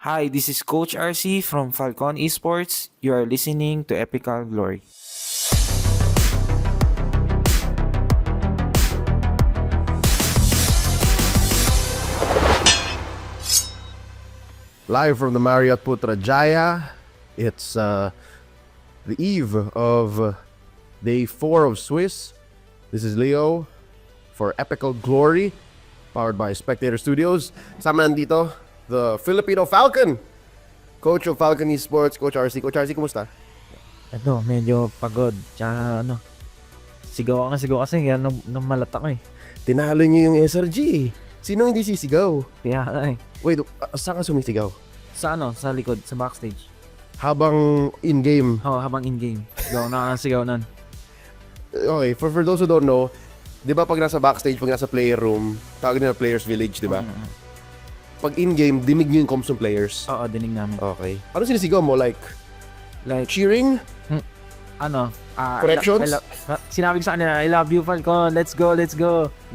Hi, this is Coach RC from Falcon Esports. You are listening to Epical Glory. Live from the Marriott Putrajaya. It's the eve of day 4 of Swiss. This is Leo for Epical Glory, powered by Spectator Studios. Sama nandito, the Filipino Falcon, coach of Falcon Esports, Coach RC. Coach RC, kumusta? Ito, medyo pagod. Tsaka sigaw kasi kaya namalata ko eh. Tinalo niyo yung SRG. Sino hindi sisigaw? Kaya Wait, saan ka sumisigaw? sa sa likod, sa backstage. Habang in-game. Habang in-game. Sigaw nun. Okay, for those who don't know, di ba pag nasa backstage, pag nasa player room, tawag nila players village, di ba? Pag in-game, dinig nyo yung comms ng players. Oo, dinig namin. Okay. Ano sinisigaw mo? Like, Like, cheering? Corrections? Sinabi ko sa kanila, I love you Falcon, let's go.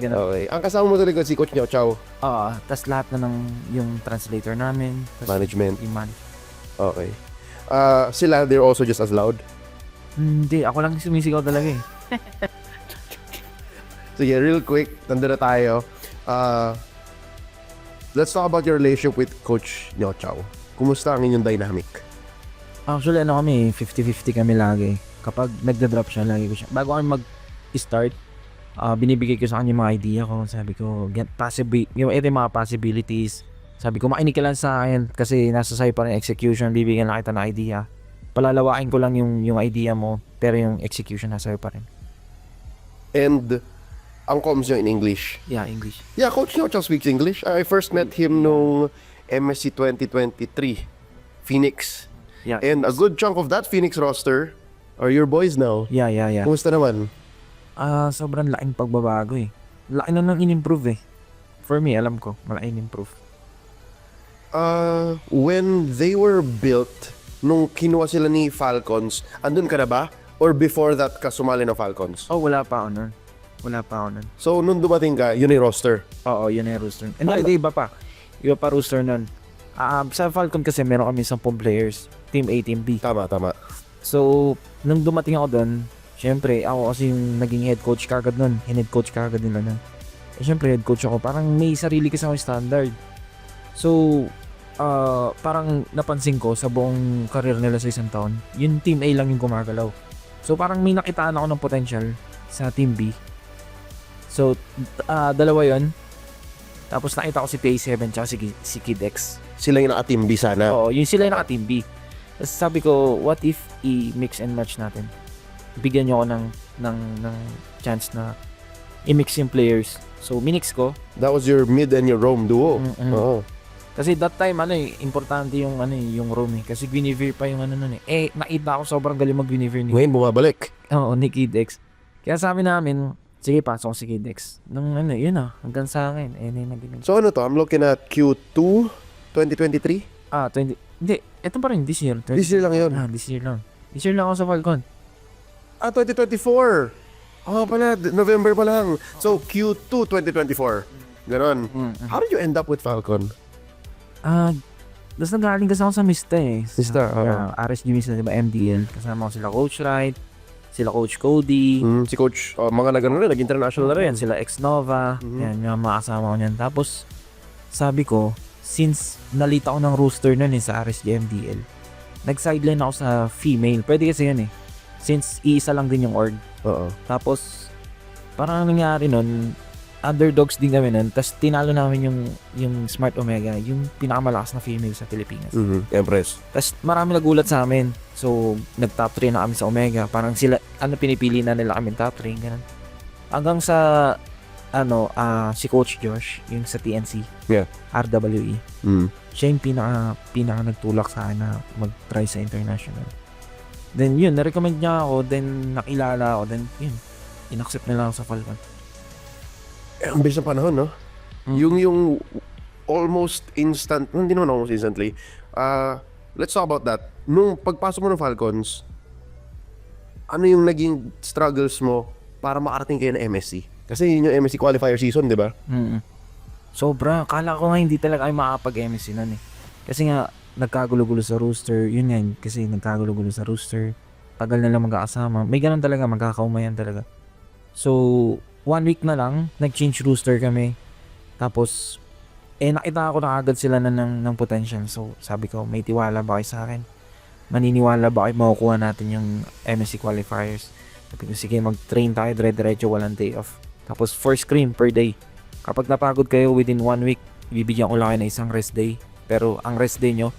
Ganun. Okay. Ang kasama mo talaga si Coach Nyo Chow. Oo, tas lahat na ng yung translator namin. Tas Management. Yung Okay. Sila, they're also just as loud. Hindi, ako lang sumisigaw talaga eh. Sige, real quick, nandun na tayo. Let's talk about your relationship with Coach Nyo Chow. Kumusta ang inyong dynamic? Actually, kami, 50-50 kami lagi. Kapag nagda-drop siya, lagi ko siya. Bago kami mag-start, binibigay ko sa kanya yung mga idea ko. Sabi ko, yung mga possibilities. Sabi ko, makinig ka lang sa akin kasi nasa sa'yo pa rin execution. Bibigyan lang kita ng idea. Palalawain ko lang yung idea mo, pero yung execution nasa sa'yo pa rin. And, ang comms nyo in English. Yeah, English. Yeah, Coach Nyo Chow speaks English. I first met him nung MSC 2023, Phoenix. Yeah. And a good chunk of that Phoenix roster are your boys now. Yeah. Kumusta naman? Sobrang laking pagbabago eh. Laki na nang in-improve eh. For me, alam ko, malaking improve. When they were built, nung kinuha sila ni Falcons, andun ka na ba? Or before that ka sumali ng Falcons? Oh, wala pa ako nun. So, nung dumating ka, yun yung roster. Oo, yun na yung rooster. Hindi, iba pa. Iba pa rooster nun. Sa Falcon kasi meron kami 10 players. Team A, Team B. Tama. So, nung dumating ako doon, syempre, ako kasi yung naging head coach kagad nun. Head coach kagad nila nun. Syempre, head coach ako. Parang may sarili kasi ako standard. So, parang napansin ko sa buong career nila sa isang taon, yung Team A lang yung gumagalaw. So, parang may nakitaan ako ng potential sa Team B. So, dalawa yon. Tapos nakita ko si PA7 tsaka si Kid X. Sila yung naka-team B sana. Oo, yun sila yung naka-team B. Tapos sabi ko, what if i-mix and match natin? Bigyan niyo ako ng chance na i-mix yung players. So, minix ko. That was your mid and your roam duo. Oo. Kasi that time, importante yung, yung room eh. Kasi Guinevere pa yung nun eh. Nakita ko sobrang galing mag-Guinevere ni. Ngayon, bumabalik. Oo, ni Kid X. Kaya sabi namin, sige, pasok si Kid X. Nung yun hanggang sa akin. Naging. So, ano to? I'm looking at Q2 2023? 20. Hindi, eto pa rin, this year. This year lang yun. This year lang. This year lang ako sa Falcon. 2024. Pala, November pa lang. So, Q2 2024. Ganon. How did you end up with Falcon? Tapos nagaling kasi ako sa Mista eh. Mista, RSG Mista, diba? MDL. Kasama ko sila Coach Wright, sila Coach Cody. Si Coach, mga nagano rin, nag-international na rin. Sila X-Nova. Yan, yung mga kasama ko niyan. Tapos, sabi ko, since nalita ako ng rooster nun sa RSG MDL, nag-sideline ako sa female. Pwede kasi yan eh. Since iisa lang din yung org. Oo. Tapos, parang nangyari nun, underdogs din kami nun. Tapos tinalo namin yung Smart Omega, yung pinakamalakas na female sa Pilipinas. Empress. Tapos marami nagulat sa amin. So, nag-top 3 na kami sa Omega. Parang sila, pinipili na nila kami top 3, ganun. Hanggang sa, si Coach Josh, yung sa TNC. Yeah. RWE. Siya yung pinaka nagtulak sa akin na mag-try sa international. Then yun, na-recommend niya ako, then nakilala ako, then yun, in-accept nila ako sa Falcon. Ang bilis ng panahon, no? Yung almost instant, hindi naman almost instantly. Let's talk about that. Nung pagpasok mo ng Falcons, ano yung naging struggles mo para makarating kayo na MSC? Kasi yun yung MSC qualifier season, di ba? Sobra. Kala ko nga hindi talaga ay makakapag-MSC nun eh. Kasi nga, nagkagulo-gulo sa rooster. Yun yan, kasi nagkagulo-gulo sa rooster. Tagal na lang magkakasama. May ganun talaga, magkakaumayan talaga. So, 1 week na lang, nag-change rooster kami. Tapos, nakita ko na agad sila ng potential. So, sabi ko, may tiwala ba kayo sa akin? Maniniwala ba kayo makukuha natin yung MSC qualifiers? Sabi ko, sige, mag-train tayo, dire-diretso, walang day off. Tapos, 4 scrim per day. Kapag napagod kayo within 1 week, ibibigyan ko lang kayo ng isang rest day. Pero, ang rest day nyo,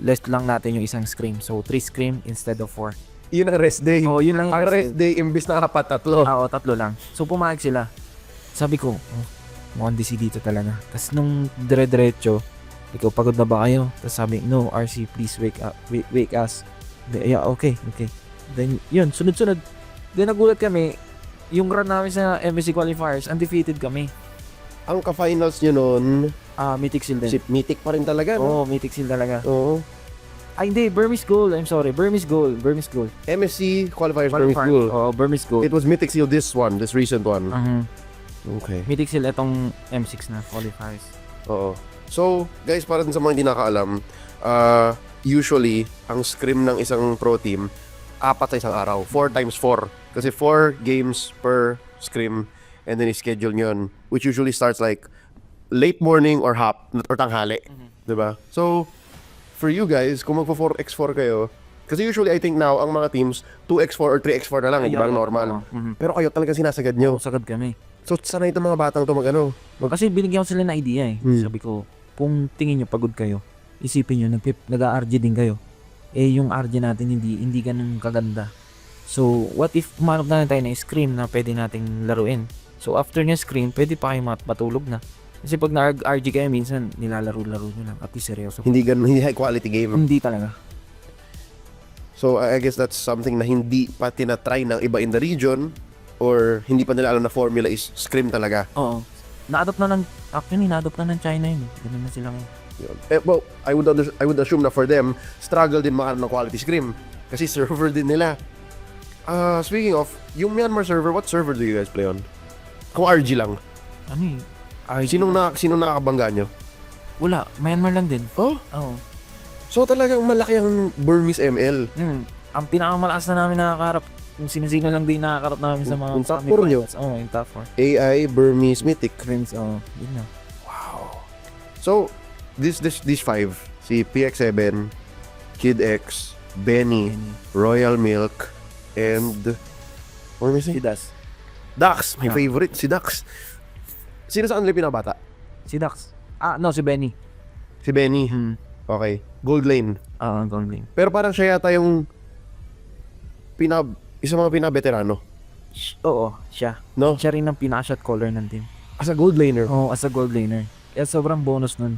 less lang natin yung isang scrim. So, 3 scrim instead of 4. Yun ang rest day. Oo, yun lang yung Ang rest day, imbis na kapat 3. Oo, 3 lang. So, pumayag sila. Sabi ko, mukhang DC dito talaga. Tapos, nung dire-diretso, ikaw, pagod na ba kayo? Tapos sabi, no, RC, please wake up, wake us. Yeah, okay. Then, yun, sunod-sunod. Then, nagulat kami, yung run namin sa MSC qualifiers, undefeated kami. Ang ka-finals nyo nun, Mythic Seal din. si Mythic pa rin talaga, no? Oo, Mythic Seal talaga. Oo. Ay, hindi, Burmese Gold. I'm sorry, Burmese Gold. MSC qualifiers, Burmese School. Oo, Burmese Gold. It was Mythic Seal, this recent one. Okay. Mythic Seal, itong M6 na qualifiers. Oo. So, guys, para din sa mga hindi nakaalam, usually, ang scrim ng isang pro team, 4 sa isang araw. 4 times 4. Kasi 4 games per scrim, and then i-schedule nyo yun, which usually starts like late morning or tanghali. Diba? So, for you guys, kung magpo 4x4 kayo, kasi usually I think now, ang mga teams, 2x4 or 3x4 na lang, di ba? Normal. Pero kayo talaga sinasagad nyo. Sagad kami. So, sanay itong mga batang to Kasi binigyan ko sila ng idea eh. Sabi ko, kung tingin nyo pagod kayo, isipin nyo, nag-RG din kayo. Yung RG natin hindi ganun kaganda. So, what if umanap na tayo ng scream na pwede nating laruin? So, after nyo scream, pwede pa kayo matulog na. Kasi pag na-RG kayo, minsan nilalaro-laro nyo lang. At least seryoso. Hindi high quality game. Hindi talaga. So, I guess that's something na hindi pa tinatry ng iba in the region or hindi pa nila alam na formula is scrim talaga. Oo. Na-adopt na ng China yun. Ganun na sila ngayon. Yun. Well, I would assume na for them, struggle din makaroon ng quality scrim. Kasi server din nila. Speaking of, yung Myanmar server, what server do you guys play on? Kung RG lang. Ano eh? Sinong nakakabangga nyo? Wala. Myanmar lang din. Oh? Oo. So talagang malaki ang Burmese ML. Ang pinakamalakas na namin nakakaharap, yung sino-sino lang din nakakaharap namin sa mga Yung top 4 nyo? Oo, yung top 4. AI, Burmese, Mythic. Friends, yun na. Wow. So, these 5, si PX7, Kid X, Benny, Royal Milk, and what am I saying? Das. Dax, my favorite, si Dax. Sino sa kanila pinabata? Si Dax. Si Benny. Si Benny. Okay. Gold Lane. Gold Lane. Pero parang siya yata yung isa mga pinabeterano. Oo, siya. No? Siya rin ang pinaka-shot caller ng team. As a gold laner. Oo, as a gold laner. Kaya sobrang bonus nun.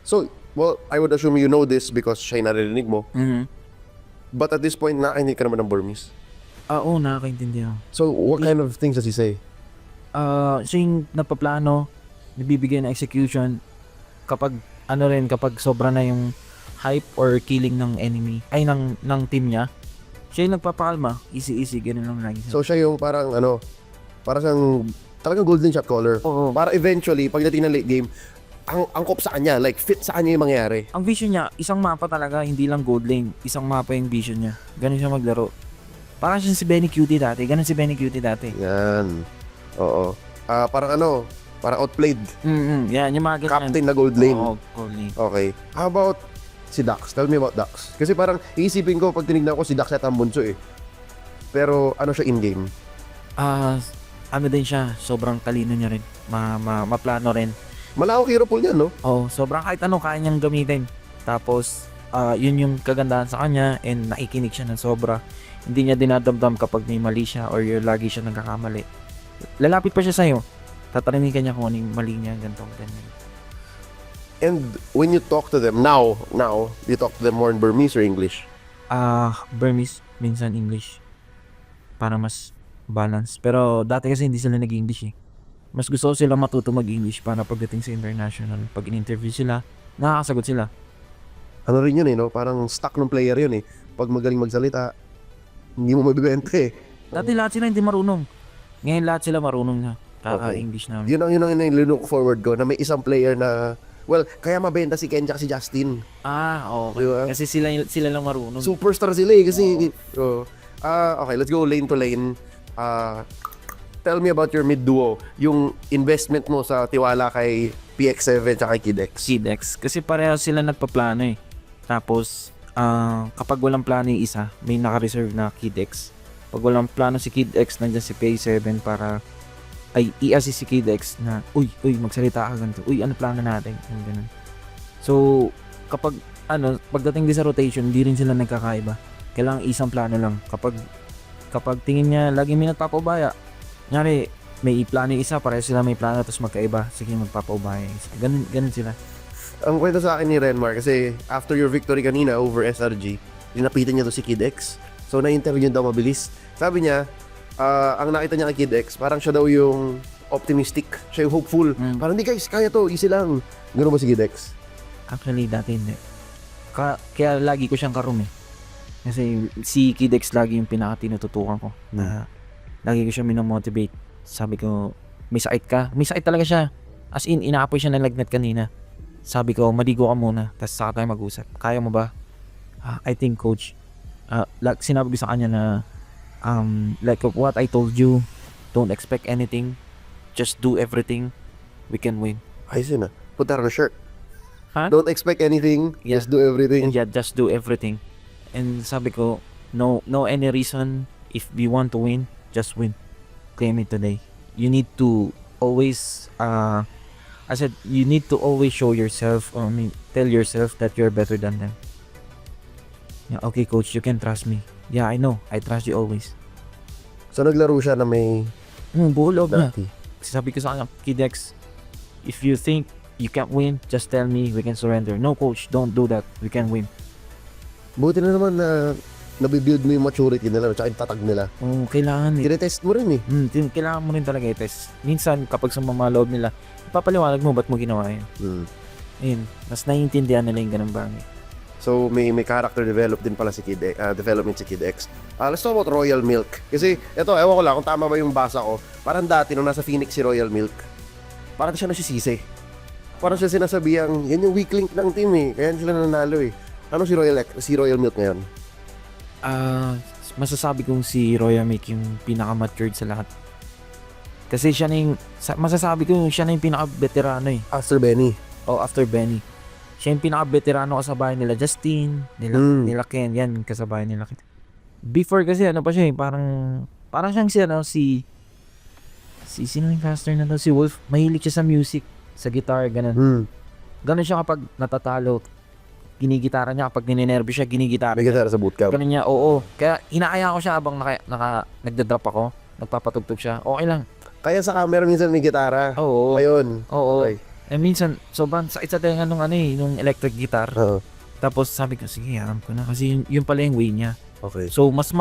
So, well, I would assume you know this because siya yung naririnig mo. But at this point, nakakinig ka naman ng Burmese. Oo, nakakaintindi ako. So, what kind of things does he say? Siya yung napaplano, nabibigay ng execution, kapag sobra na yung hype or killing ng enemy, ng team niya, siya yung nagpapakalma, easy, ganun lang lagi. So, siya yung parang parang siyang talagang golden shot caller. Oo. Para eventually, pagdating ng late game, ang angkop sa kanya, like fit sa kanya yung mangyayari. Ang vision niya, isang mapa talaga, hindi lang gold lane, isang mapa yung vision niya. Ganun siya maglaro. Parang siya si Benny Cutie dati, Yan. Oo. Parang parang outplayed. Yan, yung mga ganyan. Captain na gold lane. Oo, gold lane. Okay. How about si Dax? Tell me about Dax. Kasi parang iisipin ko pag tinignan ko si Dax at ang bunso eh. Pero ano siya in-game? Din siya, sobrang talino niya rin. Maplano rin. Malawak hero pool niya, no? Oo, sobrang kahit ano kaya niyang gamitin. Tapos, yun yung kagandahan sa kanya and nakikinig siya ng sobra. Hindi niya dinadamdam kapag may mali siya or lagi siya nagkakamali. Lalapit pa siya sa'yo. Tatarinig niya kung ano yung mali niya, ganito. And when you talk to them, now, you talk to them more in Burmese or English? Burmese, minsan English. Para mas balance. Pero dati kasi hindi sila nag-English eh. Mas gusto ko sila matuto mag-English para pagdating sa international. Pag in-interview sila, nakakasagot sila. Ano rin yun eh, no? Parang stock ng player yun eh. Pag magaling magsalita, hindi mo mabibenta eh. Dati lahat sila hindi marunong. Ngayon lahat sila marunong na. Kaka-English namin. Yun ang look forward ko na may isang player na Well, kaya mabenta si Ken at si Justin. Okay. Diba? Kasi sila lang marunong. Superstar sila eh kasi okay, let's go lane to lane. Tell me about your mid duo, yung investment mo sa tiwala kay PX7 at kay Kid X. Kidex. Kasi pareho sila nagpaplano eh. Tapos, kapag walang plano yung isa, may naka-reserve na Kidex. Pag walang plano si Kidex, nandiyan si PX7 para i-assist si Kidex na, uy, magsalita ka ganito. Uy, ano plano natin? Yung ganun. So, kapag, pagdating din sa rotation, hindi rin sila nagkakaiba. Kailangan isang plano lang. Kapag tingin niya, lagi may nagpapaubaya. Nyari, may plano yung isa, pareho sila may plano, tapos magkaiba. Sige, magpapaubaya yung isa. Ganun sila. Ang kwento sa akin ni Renmar, kasi after your victory kanina over SRG, dinapitan niya to si Kid X. So, na-interview daw mabilis. Sabi niya, ang nakita niya kay Kid X, parang siya daw yung optimistic, siya yung hopeful. Parang, hindi guys, kaya to, easy lang. Gano'n ba si Kid X? Actually, dati hindi. Kaya lagi ko siyang karoon eh. Kasi si Kidex lagi yung pinaka-tinututukan ko. Na lagi ko siya minomotivate. Sabi ko, may sakit ka? May sakit talaga siya. As in, inaapoy siya ng lagnat kanina. Sabi ko, maligo ka muna. Tapos saka tayo mag-usap. Kaya mo ba? I think coach, sinabi ko sa kanya na like what I told you, don't expect anything. Just do everything. We can win. Ayos yun ah. Put that on a shirt. Huh? Don't expect anything, Yeah. just do everything. Yeah, just do everything. And sabi ko, no any reason. If we want to win, just win. Claim it today. You need to always, I said, you need to always show yourself, tell yourself that you're better than them. Yeah, okay coach, you can trust me. Yeah, I know. I trust you always. So naglaro siya na may Buo loob na. dati. Sabi ko sa kanya, Kidex, if you think you can't win, just tell me, we can surrender. No coach, don't do that. We can win. Buti na naman na nabibuild mo yung maturity nila at yung tatag nila. Kailangan eh. Tinetest mo rin eh. Kailangan mo rin talaga i-test. Minsan, kapag sa mga loob nila, ipapaliwanag mo ba't mo ginawa yun. Ayun, mas naiintindihan nila yung ganun bagay. So may character din pala si Kid development si Kid X. Let's talk about Royal Milk. Kasi ito, ewan ko lang kung tama ba yung basa ko. Parang dati nung nasa Phoenix si Royal Milk, parang siya nasisisi. Parang siya sinasabihang, yan yung weak link ng team eh. Kaya sila nanalo eh. Ano si Royal Milk ngayon? Masasabi kong si Royal Milk yung pinaka-matured sa lahat. Kasi siya na yung, masasabi ko siya na yung pinaka-veterano eh. After Benny. After Benny. Siya yung pinaka-veterano kasabay nila Justin, nila Ken, yan kasabay nila. Before kasi pa siya eh, parang siyang si sino yung caster na to? Si Wolf. Mahilig siya sa music, sa guitar, ganun. Ganun siya kapag natatalo, ginigitara niya. Kapag ninenervyo siya, ginigitara. May gitara sa bootcamp. Ganun niya, oo. Kaya inaaya ko siya habang nagda-drop ako, nagpapatugtog siya. Okay lang. Kaya sa camera minsan may gitara. Oo. Ayun. Oo. Okay. Minsan, sobrang sakit sa tenga nung nung electric guitar. Oo. Tapos sabi ko, sige, aram ko na. Kasi yun pala yung way niya. Okay. So, mas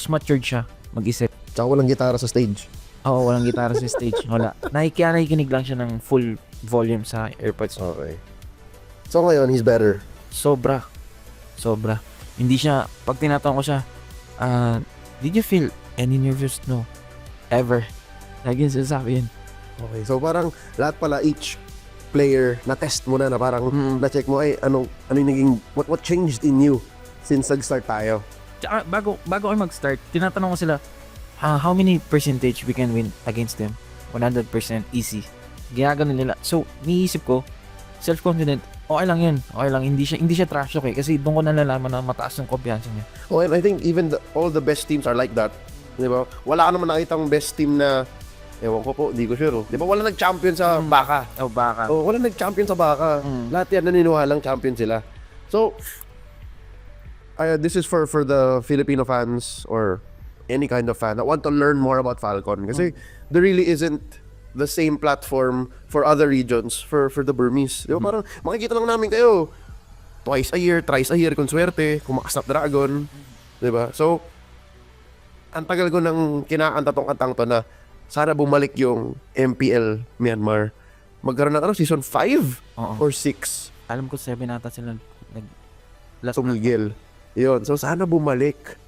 matured siya mag-isip. Tsaka walang gitara sa stage. Oo, walang gitara sa stage. Wala. Nakikinig lang siya ng full volume sa AirPods. Okay. So ngayon, he's better. Sobra. Hindi siya, pag tinatanong ko siya, did you feel any nervous? No. Ever. Lagi yung sinasabi yun. Okay. So parang lahat pala, each player na test mo na parang na-check mo ay ano yung naging what changed in you since nag-start tayo. Tsaka bago ako mag-start, tinatanong ko sila, how many percentage we can win against them? 100% easy. Ginagano nila. So, niisip ko, self-confident, okay lang yun. Okay lang, hindi siya trash talk eh. Kasi doon ko nalalaman na mataas yung kumpiyansa niya. Oh, and I think even all the best teams are like that. Di ba? Wala ka naman nakitang best team na ewan ko po, hindi ko sure. Oh. Di ba wala nag-champion sa Baka? Baka. Oh, wala nag-champion sa Baka. Lahat yan naniniwalang champion sila. So, this is for the Filipino fans or any kind of fan that want to learn more about Falcon. Kasi there really isn't the same platform for other regions for the Burmese. Di ba? Parang makikita lang namin kayo twice a year, thrice a year kung swerte, kung maka-Snapdragon. Di ba? So, ang tagal ko nang kinakanta tong kantang to na sana bumalik yung MPL Myanmar. Magkaroon ng season 5 or 6. Alam ko 7 ata sila last Tumigil. Yun. So sana bumalik.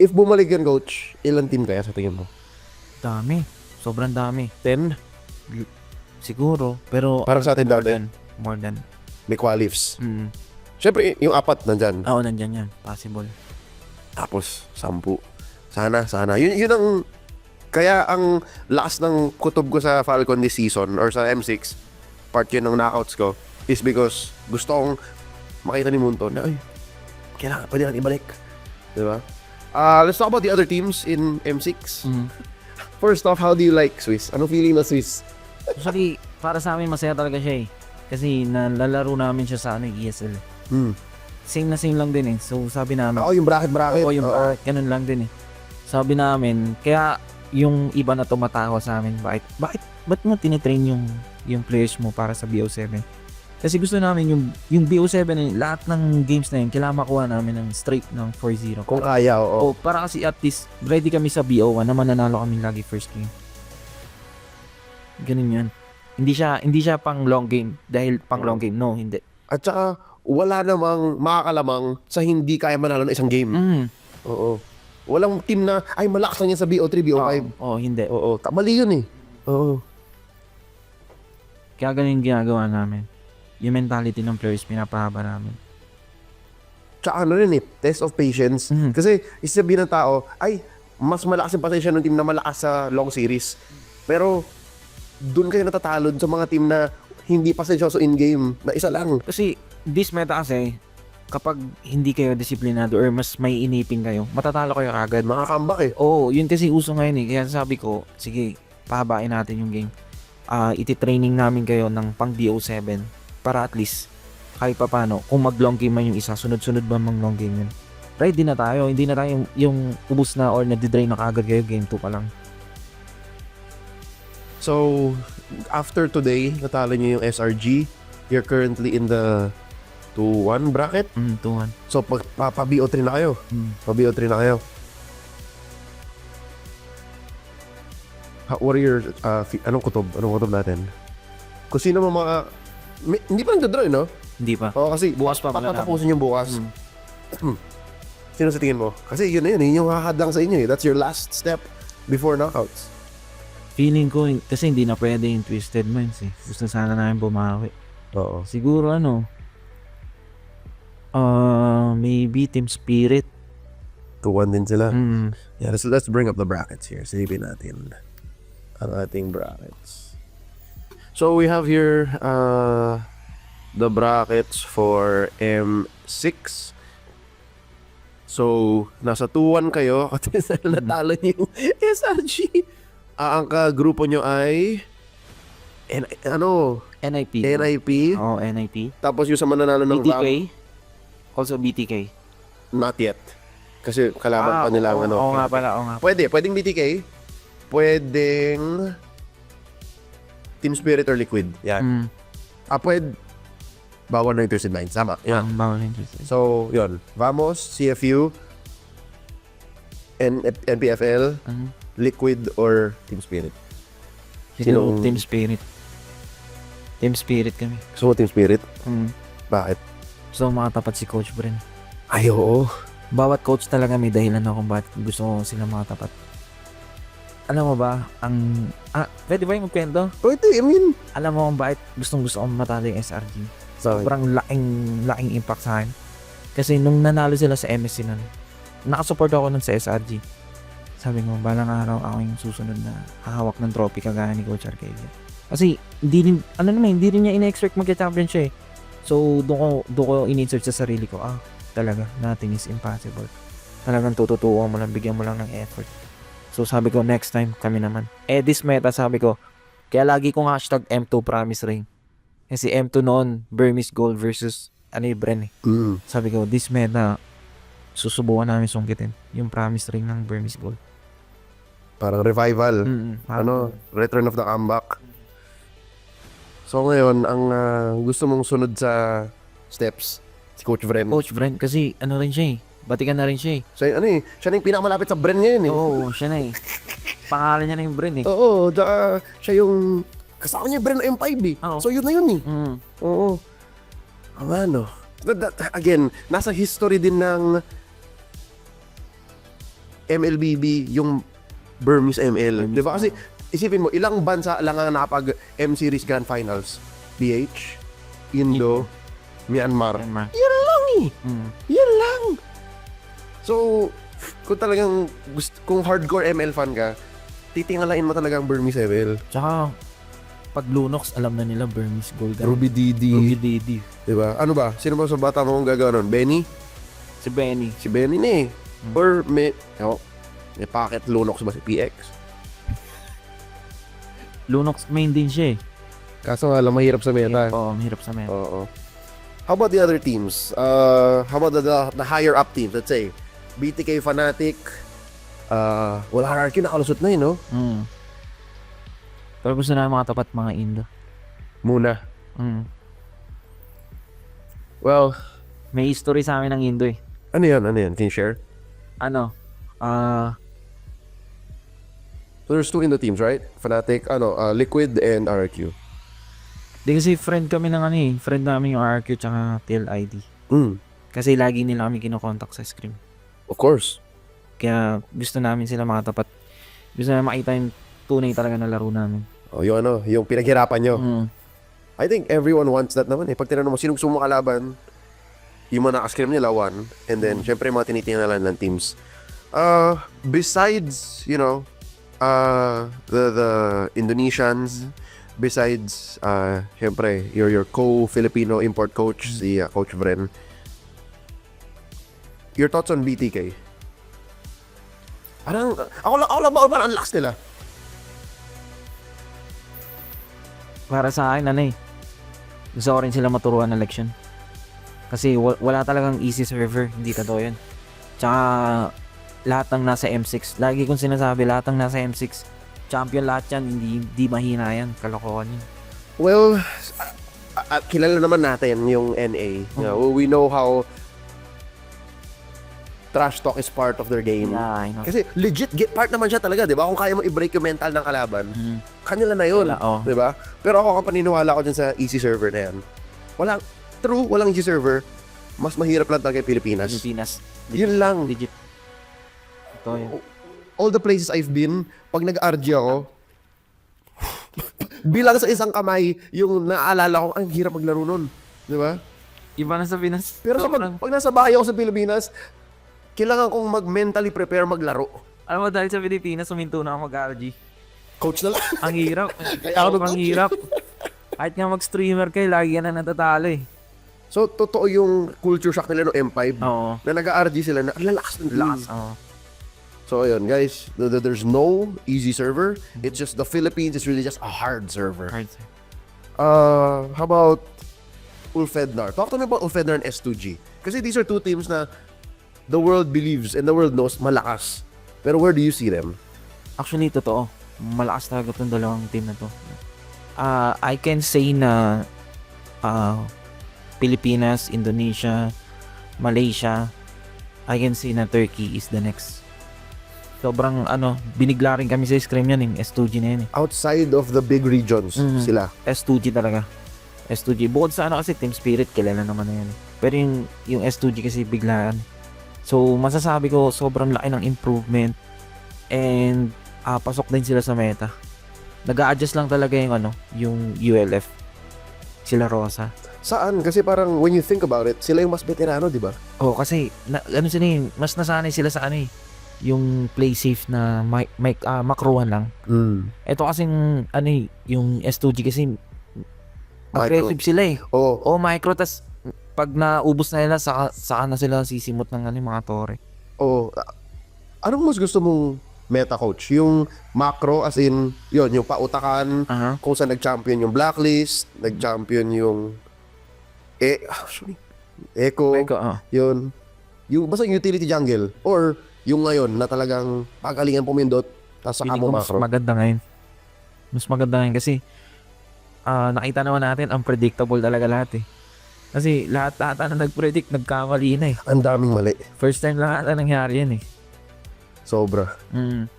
If bumalik yan, coach, ilang team kaya sa tingin mo? Dami. Sobrang dami. 10? Siguro. Pero Parang sa atin more dati. more than. May qualifs. Mm. Siyempre, yung 4 nandyan. Oo, nandyan yan. Possible. Tapos 10. Sana. Yun ang kaya ang lakas ng kutob ko sa Falcon this season or sa M6, part yun ng knockouts ko, is because gusto kong makita ni Munto na, ay, kailangan, pwede natin ibalik. Diba? Let's talk about the other teams in M6. Mm. First off, how do you like Swiss? Anong feeling na Swiss? Actually, para sa amin masaya talaga siya eh. Kasi nalalaro namin siya sa ESL. Same na same lang din eh. So sabi namin, Yung bracket. oo, yung ganun lang din eh. Sabi namin, kaya yung iba na tumatawa sa amin, ba't mo tinitrain yung players mo para sa BO7? Kasi gusto namin yung BO7 eh, lahat ng games na yun, kailangan makuha namin ng straight ng 4-0. Kung kaya, oo. O para kasi at least ready kami sa BO1 na mananalo kami lagi first game. Ganun yan. Hindi siya pang long game dahil pang long game. No, hindi. At saka, wala namang makakalamang sa hindi kaya manalo ng isang game. Oo. Walang team na, ay, malakas lang yan sa BO3, BO5. Oo, hindi. Oo, mali yun eh. Oo. Kaya ganun yung ginagawa namin. Yung mentality ng players pinapahaba namin. Tsaka ano rin eh, test of patience. Kasi isabihin ng tao, ay, mas malakas yung pasensya ng team na malakas sa long series. Pero, dun kayo natatalon sa mga team na hindi pasensyoso in-game, na isa lang. Kasi this meta kasi, kapag hindi kayo disiplinado or mas may inipin kayo, matatalo kayo agad. Makakambak eh. Oo, yun kasi uso ngayon eh. Kaya sabi ko, sige, pahabain natin yung game. Iti-training namin kayo ng pang BO7 para at least kahit pa paano, kung mag-long game man yung isa, sunod-sunod ba mang-long game yun? Ready na tayo. Hindi na tayo yung ubus na or nadidrain na kaagad kayo, game 2 pa lang. So, after today, natalo niyo yung SRG. You're currently in the 2-1 bracket. 2-1. So, pa-BO3 na kayo. Pa-BO3 na kayo. What are your, anong kutob? Anong kutob natin? Kung sino mo hindi pa nagdadraw, no? Hindi pa. Oo, kasi Bukas pa pala patatapusin yung bukas. Sino sa tingin mo? Kasi yun na yun, yun yung hahadlang sa inyo eh. That's your last step before knockouts. Feeling ko, kasi hindi na pwede yung Twisted Minds eh. Gusto sana namin bumawi. Oo. Siguro maybe Team Spirit. 2-1 din sila. Mm. Yeah, let's bring up the brackets here. Silipin natin ang ating brackets. So we have here the brackets for M6. So nasa 2-1 kayo kasi natalo niyo yung SRG. Ang grupo nyo ay NIP. NIP. Oo, NIP. Tapos yung sa mananalo ng BTK. Also BTK. Not yet. Kasi kalaban pa nila ang Oo nga pala. Pwedeng BTK. Pwedeng Team Spirit or Liquid. Yan. Bawal na yung Twisted Minds. Sama. Yan. Ang bawal yung Twisted. So, yun. Vamos, CFU, NPFL, Liquid, or Team Spirit. Siguro Sinong- Team Spirit. Team Spirit kami. Gusto mo Team Spirit? Bakit? Gusto ko makatapat si Coach Bren. Ay, oo. Bawat coach talaga may dahilan ako kung bakit gusto ko sila makatapat. Alam mo ba, pwede ba yung magkwento? Pwede, I mean. Alam mo kung bakit gusto kong matalo yung SRG? Sorry. Sobrang laking impact sa akin. Kasi nung nanalo sila sa MSC nun, nakasupport ako nun sa SRG. Sabi ko, balang araw ako yung susunod na hahawak ng trophy kagaya ni Coach Arcadia. Kasi hindi rin niya ina-expect magka-champion siya eh. So doon ko in-insert sa sarili ko, talaga, nothing is impossible. Talagang tututuwa mo lang, bigyan mo lang ng effort. So sabi ko, next time, kami naman. This meta, sabi ko, kaya lagi kong hashtag M2 Promise Ring. Kasi M2 noon, Burmese Gold versus Bren eh. Sabi ko, this meta, susubukan namin sungkitin yung Promise Ring ng Burmese Gold. Parang revival. Return of the comeback. So ngayon, ang gusto mong sunod sa steps, si Coach Bren. Coach Bren, kasi rin siya eh. Batikan na rin siya eh. Siya na yung pinakamalapit sa Bren ngayon eh. Oo, siya na eh. Pangalan niya na yung Bren eh. Oo, tsaka siya yung kasama niya Bren M5 eh. Oo. So yun na yun eh. Oo. Ano. Again, nasa history din ng MLBB yung Burmese ML. Di ba? Kasi isipin mo, ilang bansa lang ang nakapag M Series Grand Finals? PH, Indo, Myanmar. Myanmar. Yan lang eh. Mm. Yan lang. So, kung talagang kung hardcore ML fan ka, titingalain mo talaga ang Burmese ML. Tsaka, pag Lunox, alam na nila Burmese Gold. Ruby Didi. Ruby Didi. Diba? Ano ba? Sino ba sa bata mo kung gagawa nun? Benny? Si Benny. Si Benny na eh. Or may Pocket Lunox ba si PX? Lunox main din siya eh. Kaso nga lang, mahirap sa meta. Oo, mahirap sa meta. Oo. How about the other teams? How about the higher up teams? Let's say, BTK Fnatic. Wala hierarchy, nakalusot na yun, no? Mm. Pero gusto na mga tapat mga Indo. Muna. Mm. Well, May history sa amin ng Indo eh. ano yan? Ano yan? Can you share? Ano? So there's two in the teams, right? Fnatic, Liquid and RQ. Di kasi friend kami ng ano eh. Friend namin yung RQ tsaka TLID. Mm, Kasi lagi nila kami kinokontak sa Scream. of course. Kaya gusto namin sila mga tapat. Gusto namin makita yung tunay talaga na laro namin. Oh, yung pinaghirapan nyo. Mm. I think everyone wants that naman eh. Pag tinanong mo, sinong gusto mo kalaban, yung mga naka-scrim nila, one. And then, syempre, mga tinitingnan na lang ng teams. Besides, the Indonesians, besides, syempre, your co-Filipino import coach, si Coach Vren. Your thoughts on BTK? Ako lang ba, parang ang lakas nila? Para sa akin, ano eh. Gusto ko rin sila maturuan ng leksyon. Kasi wala talagang easy server. Hindi totoo yun. Tsaka, lahat ng nasa M6. Lagi kong sinasabi, lahat ng nasa M6. Champion lahat yan. Hindi mahina yan. Kalokohan yun. Well, kilala naman natin yung NA. We know how trash talk is part of their game. Yeah, I know. Kasi legit part naman siya talaga, 'di ba? Kung kaya mo i-break yung mental ng kalaban, Mhm. kanila na 'yun, Oo. 'di ba? Pero ako paniniwala ko dyan sa easy server na 'yan. Walang easy server. Mas mahirap lang talaga yung Pilipinas. Pilipinas. Yun lang. Legit. Ito yun. All the places I've been, pag nag-RG ako, bilang sa isang kamay, yung naaalala ko, ang hirap maglaro nun. 'Di ba? Iba na sa Pinas. Pero pag nasa bahay ako sa Pilipinas, kailangan kong mag-mentally prepare maglaro. Alam mo, dahil sa Pilipinas, suminto na ako mag-RG. Coach na lang. Ang hirap. Kaya ako Ang hirap. Kahit nga mag-streamer kayo, lagi ka na natatalo eh. So, totoo yung culture shock nila no M5. Oo. Na nag-RG sila na, ang lalakas ng team. Oo. So, ayun, guys. There's no easy server. It's just the Philippines is really just a hard server. Hard. How about Ulfednar? Talk to me about Ulfednar and S2G. Kasi these are two teams na the world believes and the world knows malakas. Pero where do you see them? Actually, totoo. Malakas talaga itong dalawang team na to. I can say na Pilipinas, Indonesia, Malaysia, I can say na Turkey is the next. Sobrang binigla rin kami sa scrim yan, yung S2G na yan eh. Outside of the big regions, Mhm. sila. S2G talaga. S2G. Bukod sa kasi Team Spirit, kilala naman na yan eh. Pero yung S2G kasi biglaan. So, masasabi ko, sobrang laki ng improvement. And, pasok din sila sa meta. Nag-a-adjust lang talaga yung ULF. Sila Rosa. Saan? Kasi parang when you think about it, sila yung mas veterano, di ba? Oh, kasi, sila mas nasanay sila sa yung play safe na makruhan lang. Ito kasing, yung S2G kasi, aggressive sila eh. Oo. Oh, micro, tas pag naubos na nila, saka na sila sisimot ng mga tore. Oo. Anong mas gusto mong meta, coach? Yung macro, as in, yung pautakan, kung saan nag-champion yung Blacklist, nag-champion yung Echo, yun. Yung basta yung utility jungle, or yung ngayon na talagang pagalingan pumindot, tapos saka Feeling mo ko mas macro. maganda ngayon. Mas maganda ngayon kasi nakita naman natin, unpredictable talaga lahat eh. Kasi lahat ata na nag-predict, nagkamali na eh. Ang daming mali. First time lang ata nangyari yan eh. Sobra. Mm.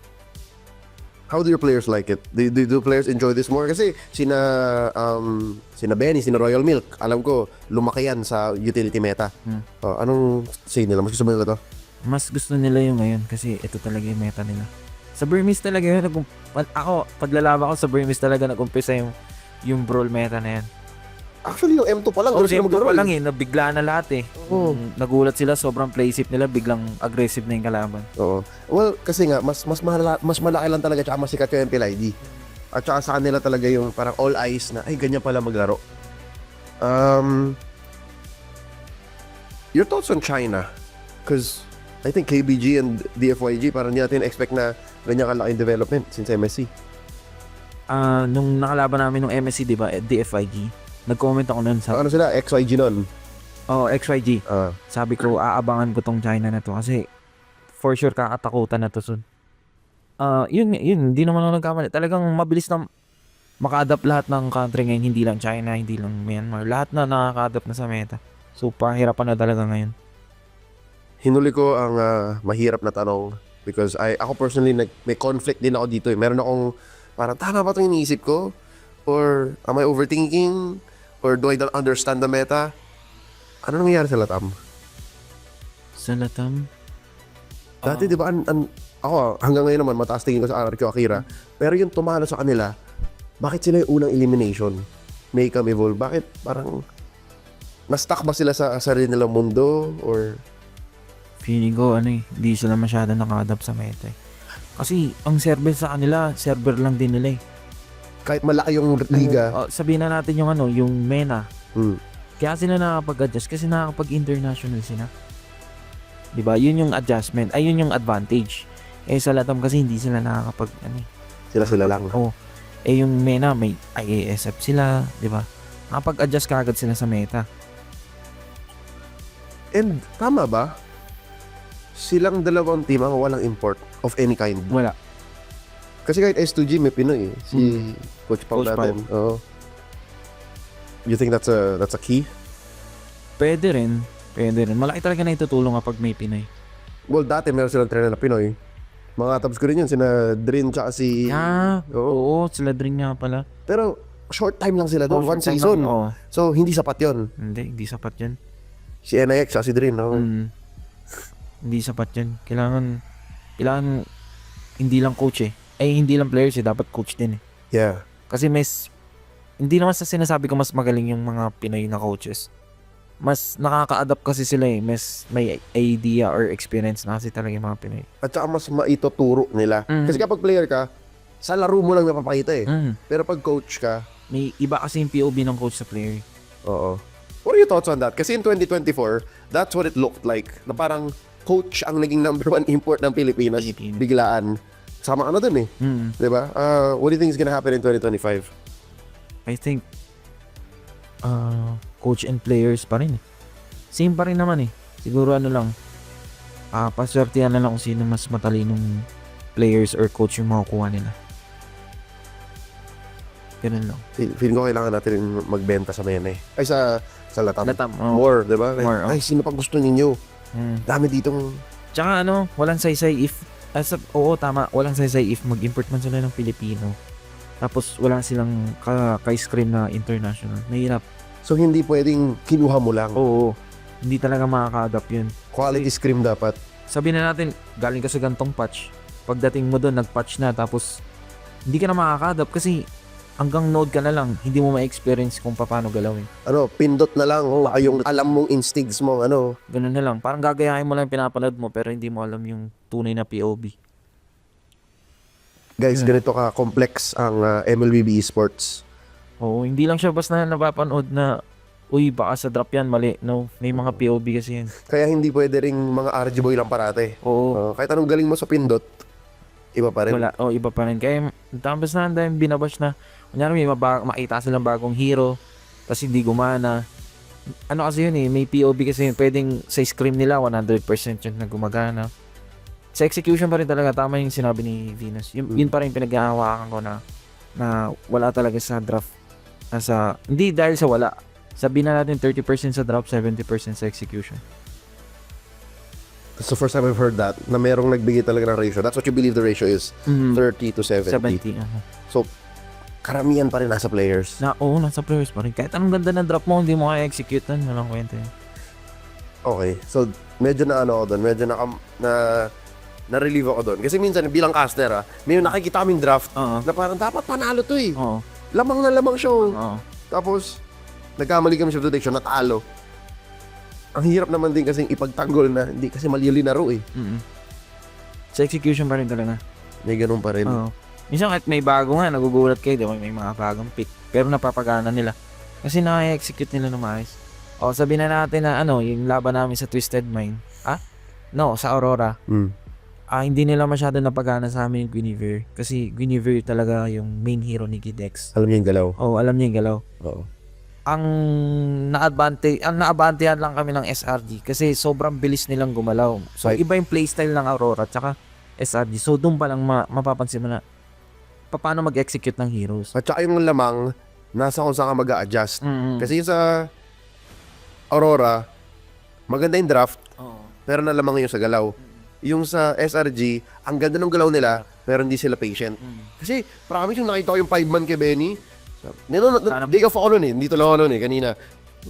How do your players like it? Do players enjoy this more? Kasi sina Benny, sina Royal Milk, alam ko, lumaki yan sa utility meta. Anong say nila? Mas gusto mo nila to? Mas gusto nila yung ngayon kasi ito talaga yung meta nila. Sa Burmese talaga yun. Ako, paglalaban ko sa Burmese talaga nag-umpisa yung brawl meta na yan. Actually, yung M2 pa lang, O, doon sila siyempre maglaro. pa lang nabigla na lahat eh. Oo. Nagulat sila, sobrang play safe nila, biglang aggressive na yung kalaban. Oo. Well, kasi nga, mas malaki lang talaga tsaka masikat yung MPLID. At tsaka sa kanila talaga yung parang all eyes na, ay, ganyan pala maglaro. Your thoughts on China? Because I think KBG and DFYG, parang hindi natin expect na ganyan kalaking development since MSC. Nung nakalaban namin nung MSC, di ba, DFIG, nag-comment ako nun sa Ano sila? XYG nun. XYG. Ah. Sabi ko, aabangan ko tong China na to kasi for sure kakatakutan na to soon. Yun, hindi naman ako nagkamali. Talagang mabilis na maka-adapt lahat ng country ngayon, hindi lang China, hindi lang Myanmar. Lahat na nakaka-adapt na sa meta. So, pahirapan na talaga ngayon. Hinuli ko ang mahirap na tanong because ako personally may conflict din ako dito eh. Meron akong parang tama ba itong iniisip ko? Or am I overthinking? Or do I not understand the meta? Ano nangyayari sa Latam? Sa Latam? Dati di ba ako hanggang ngayon naman mataas tingin ko sa RQ Akira. Pero yung tumalo sa kanila, bakit sila yung unang elimination? Makeup Evolve, bakit parang na-stuck ba sila sa sarili nilang mundo? Or Feeling ko, hindi sila masyado naka-adapt sa meta eh. Kasi, ang server sa kanila, server lang din nila eh. kahit malaki yung liga, Sabihin na natin yung MENA. hmm, Kaya sila nakakapag-adjust kasi nakakapag-international sila. 'Di ba? Yun yung adjustment, yun yung advantage. Sa Latam kasi hindi sila nakakapag sila lang. yung MENA may IASF sila, 'di ba? Nakapag-adjust kaagad sila sa meta. And tama ba? Silang dalawang team ang walang import of any kind. Wala. Kasi kahit S2G may Pinoy eh. Si Coach Pao Coach natin. Oo. You think that's a key? Pwede rin. Malaki talaga na itutulong kapag may Pinoy. Well, dati meron silang trainer na Pinoy. Mga tabs ko rin yun. Sina Drin tsaka si... Oo, sila din nga pala. Pero short time lang sila doon. One Short time season. lang, oo. So, hindi sapat yun. Hindi sapat yan. Si NIX tsaka si Drin. No? Hindi sapat yan. Kailangan hindi lang coach eh. Hindi lang players eh. Dapat coach din eh. Yeah. Kasi hindi naman sa sinasabi ko mas magaling yung mga Pinoy na coaches. Mas nakaka-adapt kasi sila eh. Mas may idea or experience na kasi talaga yung mga Pinoy. At saka mas maituturo nila. Kasi kapag player ka, sa laro mo lang napapakita eh. Pero pag coach ka, May iba kasi yung POV ng coach sa player. oo. What are your thoughts on that? Kasi in 2024, that's what it looked like. Na parang coach ang naging number 1 import ng Pilipinas. Biglaan. Sama ano dun eh. Diba? What do you think is gonna happen in 2025? I think coach and players pa rin eh. Same pa rin naman eh. Siguro lang paswertihan na lang kung sino mas matalinong players or coach yung makukuha nila. Ganun lang. Feeling ko kailangan natin magbenta sa Mene. Ay, sa Latam. More. More, diba? More, Ay, sino pang gusto ninyo? Dami ditong... Tsaka walang saysay if tama, walang saysay if mag-import man sila ng Filipino. Tapos wala silang ka-scream na international. Mahirap. So, hindi pwedeng kinuha mo lang. Oo. Hindi talaga makaka-adapt yun. Quality scream dapat. Sabihin na natin, galing ka sa gantong patch. Pagdating mo doon, nag-patch na. Tapos, hindi ka na makaka-adapt kasi hanggang node ka na lang, hindi mo ma-experience kung paano galawin. Pindot na lang. Yung alam mong instincts mo, Ganun na lang. Parang gagayahin mo lang yung pinapanood mo pero hindi mo alam yung tunay na POV. Guys, ganito ka-complex ang MLBB Esports. Oo, hindi lang siya basta napapanood na uy, baka sa drop yan, mali. No, may mga POV kasi yan. Kaya hindi pwede ring mga RG boy lang parate. Oo. Kahit anong galing mo sa pindot, iba pa rin. Wala, iba pa rin. Kaya tapos na dahil binabash na, kunyari may makita silang bagong hero, tapos hindi gumana. Ano kasi yun eh, may POV kasi yun, pwedeng sa scream nila 100% yun na gumagana. Sa execution pa rin talaga, tama yung sinabi ni Venus. Yun pa rin pinag-aawakan ko na wala talaga sa draft. Hindi dahil sa wala. Sabihin na natin 30% sa drop, 70% sa execution. That's the first time I've heard that, na merong nagbigay talaga ng ratio. That's what you believe the ratio is, 30 to 70. 70. So, karamihan pa rin nasa players. Nasa players pa rin. Kahit anong ganda ng drop mo, hindi mo kaya execute yan. Walang kwenta yun. Okay, so medyo na ako doon. Medyo na-relieve ako doon. Kasi minsan, bilang caster, may nakikita kaming draft Oo. na parang dapat panalo to eh. Oo. Lamang na lamang siya. Oo. Tapos, nagkamali kami sa detection, natalo. Ang hirap naman din kasing ipagtanggol na hindi kasi mali yung linaro eh. Mm-mm. Sa execution pa rin talaga. May ganun pa rin. Oo. Minsan kahit may bago nga, nagugulat kayo, di ba? May mga bagong pick. Pero napapagana nila. Kasi na-execute nila ng maayos. O, sabihin na natin na yung laban namin sa Twisted Mind. No, sa Aurora. Hindi nila masyado napagana sa amin yung Guinevere. Kasi Guinevere talaga yung main hero ni Gidex. Alam niya yung galaw. Oo, alam niya yung galaw. Oo. Ang naabantehan lang kami ng SRG kasi sobrang bilis nilang gumalaw. So, Right. iba yung playstyle ng Aurora tsaka SRG. So, doon pa lang mapapansin mo na paano mag-execute ng heroes. At saka yung lamang, nasa kung saan ka mag-a-adjust. Mm-hmm. Kasi yung sa Aurora, maganda yung draft, pero nalamang yung sa galaw. Yung sa SRG, ang ganda ng galaw nila, pero hindi sila patient. Kasi, promise yung nakita ko yung 5-man kay Benny. Day off ako nun eh. Dito lang ako nun eh, kanina.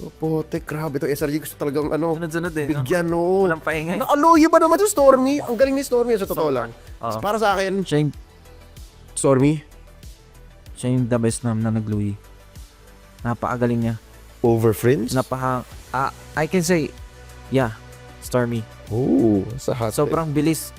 Oh, pote, grabe ito. SRG gusto talagang Sunod-sunod eh. bigyan no. Walang paingay. Nakaloy ba naman sa Stormy? Ang galing ni Stormy sa totoo lang. Oo. Para sa akin, Siya yung, Stormy, the best na nag-Louis. Napakagaling niya. over friends? I can say, yeah, Stormy. Oh, sa hot. Sobrang bilis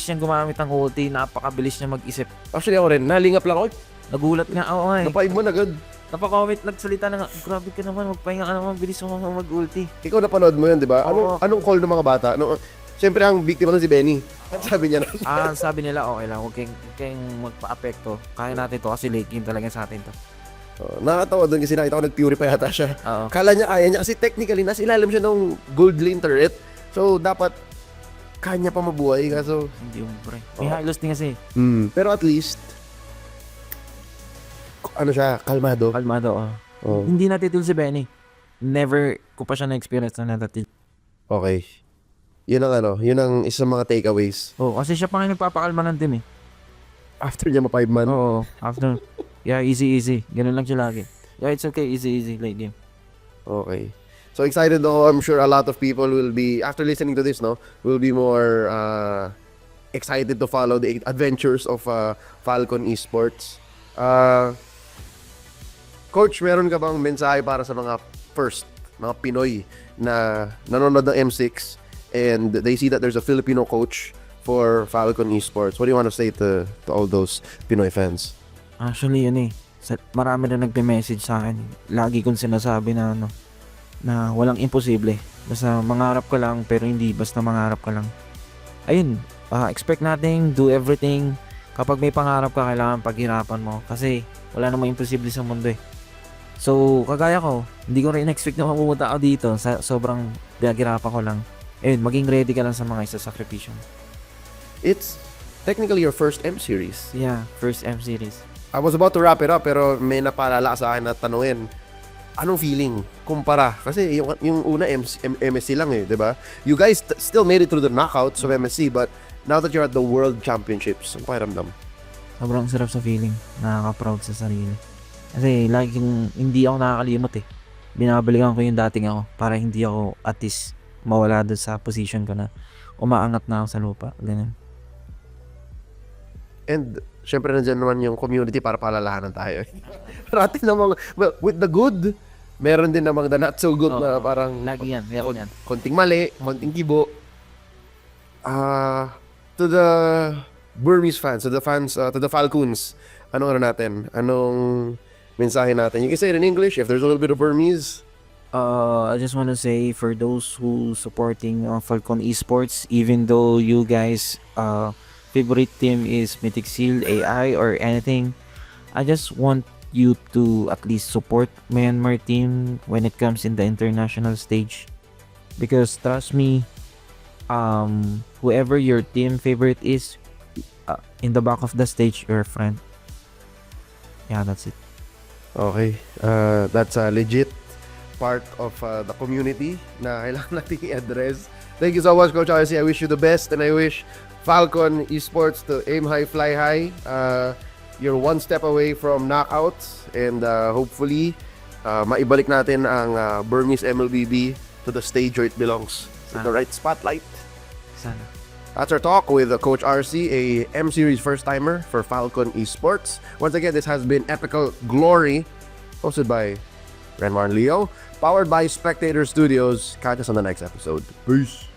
niyang gumamit ng ulti. Napakabilis niya mag-isip. Actually ako rin, nalingap lang ako. Nagulat nga ako nga eh. Na-5-man agad. Napaka-comment, nagsalita na nga, grabe ka naman, magpahinga ka naman, bilis mo mag-ulti. Ikaw napanood mo yun, di ba? Oo. Anong call ng mga bata? Siyempre ang biktima nun si Benny. At sabi niya na, Sabi nila, okay lang, huwag kayong magpa-apekto. Kaya natin to kasi late game talaga sa atin to. nakakatawa doon kasi nakita ko nag-purify yata siya. Oo. Kala niya kaya niya kasi technically nasa ilalim siya ng gold lane turret. So dapat kanya pa mabuhay kaso Hindi pre. May highloss din kasi. pero at least kalmado. Kalmado, Oh. Hindi natitil si Benny. Never ko pa siya na-experience na natatil. Okay. Yun ang isa sa mga takeaways. Kasi siya pa nga nagpapakalma ng team eh. After niya ma 5-man. Oo, after. Yeah, easy. Ganun lang siya lagi. Yeah, it's okay, easy, late game. Okay. So excited ako. I'm sure a lot of people will be, after listening to this, will be more excited to follow the adventures of Falcon Esports. Coach, meron ka bang mensahe para sa mga mga Pinoy na nanonood ng M6 and they see that there's a Filipino coach for Falcon Esports? What do you want to say to all those Pinoy fans? Actually, yun eh. Marami na nagpe-message sa akin. Lagi kong sinasabi na na walang imposible. Basta mangarap ka lang, pero hindi basta mangarap ka lang. Ayun, expect natin, do everything. Kapag may pangarap ka, kailangan paghirapan mo. Kasi wala namang imposible sa mundo eh. So, kagaya ko, hindi ko rin expect na mapupunta ako dito. Sobrang pinaghirapan ko lang. Ayun, maging ready ka lang sa mga isa-sakripisyon. It's technically your first M series. Yeah, first M series. I was about to wrap it up pero may napaalala sa akin na tanungin. Anong feeling kumpara? Kasi yung una MSC lang eh, 'di ba? You guys still made it through the knockouts of MSC but now that you're at the World Championships, ang pakiramdam? Sobrang sarap sa feeling. Nakaka-proud sa sarili. Kasi laging hindi ako nakakalimot eh. Binabalikan ko yung dating ako para hindi ako at least mawala doon sa position ko na umaangat na ako sa lupa. Ganun. And syempre nandiyan naman yung community para palalahanan tayo. Parati namang, well, with the good, meron din namang the not so good na parang Lagi yan. Meron yan. konting mali, konting kibo. To the Burmese fans, to the Falcons, anong mensahe natin? You can say it in English if there's a little bit of Burmese. I just want to say for those who supporting Falcon Esports, even though you guys favorite team is Mythic Seal, AI or anything, I just want you to at least support Myanmar team when it comes in the international stage, because trust me, whoever your team favorite is, in the back of the stage, your friend. Yeah, that's it. Okay, that's a legit part of the community na kailangan natin i-address. Thank you so much, Coach RC. I wish you the best and I wish Falcon Esports to aim high, fly high. You're one step away from knockouts and hopefully maibalik natin ang Burmese MLBB to the stage where it belongs. To the right spotlight. Sana. That's our talk with Coach RC, a M-Series first-timer for Falcon Esports. Once again, this has been Epical Glory, hosted by Renmar and Leo, powered by Spectator Studios. Catch us on the next episode. Peace.